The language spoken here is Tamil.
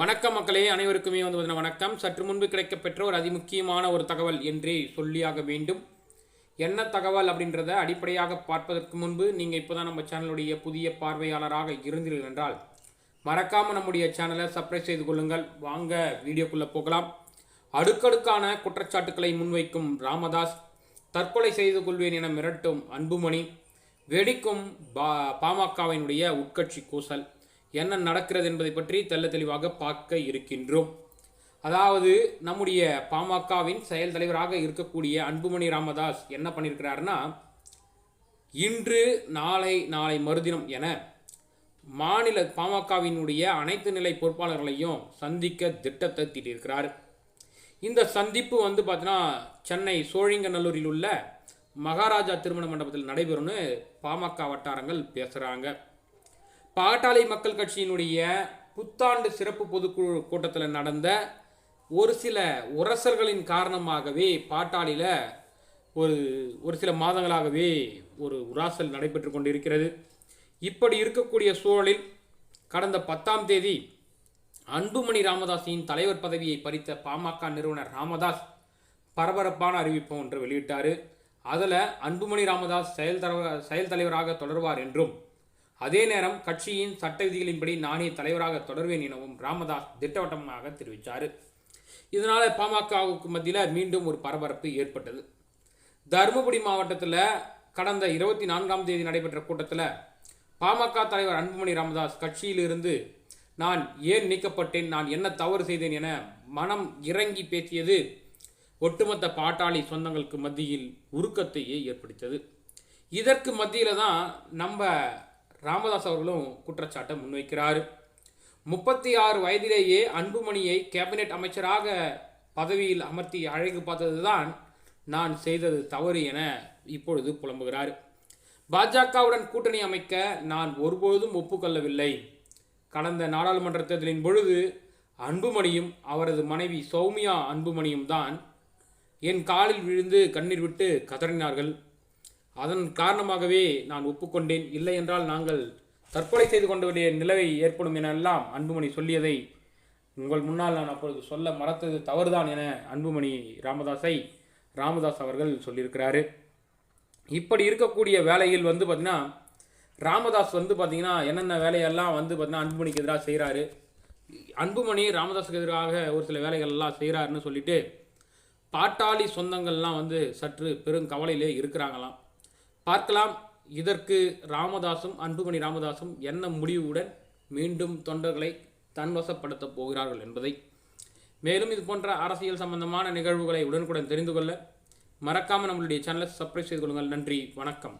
வணக்கம் மக்களே, அனைவருக்குமே வணக்கம். சற்று முன்பு கிடைக்கப்பெற்ற ஒரு அதிமுக்கியமான ஒரு தகவல் என்றே சொல்லியாக வேண்டும். என்ன தகவல் அப்படின்றத அடிப்படையாக பார்ப்பதற்கு முன்பு நீங்கள் இப்போ தான் நம்ம சேனலுடைய புதிய பார்வையாளராக இருந்தீர்கள் என்றால் மறக்காமல் நம்முடைய சேனலை சப்ஸ்கிரைப் செய்து கொள்ளுங்கள். வாங்க வீடியோக்குள்ளே போகலாம். அடுக்கடுக்கான குற்றச்சாட்டுக்களை முன்வைக்கும் ராமதாஸ், தற்கொலை செய்து கொள்வேன் என மிரட்டும் அன்புமணி, வெடிக்கும் பாமகவினுடைய உட்கட்சி கூசல், என்ன நடக்கிறது என்பதை பற்றி தெள்ள தெளிவாக பார்க்க இருக்கின்றோம். அதாவது நம்முடைய பாமகவின் செயல் தலைவராக இருக்கக்கூடிய அன்புமணி ராமதாஸ் என்ன பண்ணியிருக்கிறாருன்னா, இன்று நாளை மறுதினம் என மாநில பாமகவினுடைய அனைத்து நிலை பொறுப்பாளர்களையும் சந்திக்க திட்டத்தை தீட்டியிருக்கிறார். இந்த சந்திப்பு பார்த்தீங்கன்னா சென்னை சோழிங்கநல்லூரில் உள்ள மகாராஜா திருமண மண்டபத்தில் நடைபெறும்னு பாமக வட்டாரங்கள் பேசுகிறாங்க. பாட்டாளி மக்கள் கட்சியினுடைய புத்தாண்டு சிறப்பு பொதுக்குழு கூட்டத்தில் நடந்த ஒரு சில உரசல்களின் காரணமாகவே பாட்டாளியில் ஒரு சில மாதங்களாகவே ஒரு உராசல் நடைபெற்று கொண்டிருக்கிறது. இப்படி இருக்கக்கூடிய சூழலில் கடந்த 10ஆம் தேதி அன்புமணி ராமதாஸின் தலைவர் பதவியை பறித்த பாமக நிறுவனர் ராமதாஸ் பரபரப்பான அறிவிப்பு ஒன்று வெளியிட்டார். அதில் அன்புமணி ராமதாஸ் செயல் தலைவராக தொடர்வார் என்றும், அதே நேரம் கட்சியின் சட்ட விதிகளின்படி நானே தலைவராக தொடர்வேன் எனவும் ராமதாஸ் திட்டவட்டமாக தெரிவித்தார். இதனால் பாமகவுக்கு மத்தியில் மீண்டும் ஒரு பரபரப்பு ஏற்பட்டது. தருமபுரி மாவட்டத்தில் கடந்த 24ஆம் தேதி நடைபெற்ற கூட்டத்தில் பாமக தலைவர் அன்புமணி ராமதாஸ் கட்சியிலிருந்து நான் ஏன் நீக்கப்பட்டேன், நான் என்ன தவறு செய்தேன் என மனம் இறங்கி பேசியது ஒட்டுமொத்த பாட்டாளி சொந்தங்களுக்கு மத்தியில் உருக்கத்தையே ஏற்படுத்தது. இதற்கு மத்தியில் தான் நம்ம ராமதாஸ் அவர்களும் குற்றச்சாட்டை முன்வைக்கிறார். 36 வயதிலேயே அன்புமணியை கேபினெட் அமைச்சராக பதவியில் அமர்த்தி அழகு பார்த்தது தான் நான் செய்தது தவறு என இப்பொழுது புலம்புகிறார். பாஜகவுடன் கூட்டணி அமைக்க நான் ஒருபொழுதும் ஒப்புக்கொள்ளவில்லை. கடந்த நாடாளுமன்ற தேர்தலின் பொழுது அன்புமணியும் அவரது மனைவி சௌமியா அன்புமணியும் தான் என் காலில் விழுந்து கண்ணீர் விட்டு கதறினார்கள். அதன் காரணமாகவே நான் ஒப்புக்கொண்டேன். இல்லை என்றால் நாங்கள் தற்கொலை செய்து கொண்ட வேண்டிய நிலைமை ஏற்படும் எனெல்லாம் அன்புமணி சொல்லியதை உங்கள் முன்னால் நான் அப்பொழுது சொல்ல மறத்தது தவறுதான் என அன்புமணி ராமதாஸ் அவர்கள் சொல்லியிருக்கிறாரு. இப்படி இருக்கக்கூடிய வேலையில் பார்த்தீங்கன்னா ராமதாஸ் பார்த்தீங்கன்னா என்னென்ன வேலையெல்லாம் பார்த்தீங்கன்னா அன்புமணிக்கு எதிராக செய்கிறாரு. அன்புமணி ராமதாஸுக்கு எதிராக ஒரு சில வேலைகள்லாம் செய்கிறாருன்னு சொல்லிட்டு பாட்டாளி சொந்தங்கள்லாம் சற்று பெரும் கவலையிலே இருக்கிறாங்களாம். பார்க்கலாம் இதற்கு அன்புமணி ராமதாசும் என்ன முடிவுடன் மீண்டும் தொண்டர்களை தன்வசப்படுத்த போகிறார்கள் என்பதை. மேலும் இது போன்ற அரசியல் சம்பந்தமான நிகழ்வுகளை உடனுக்குடன் தெரிந்து கொள்ள மறக்காமல் நம்மளுடைய சேனலை சப்ஸ்கிரைப் செய்து கொள்ளுங்கள். நன்றி, வணக்கம்.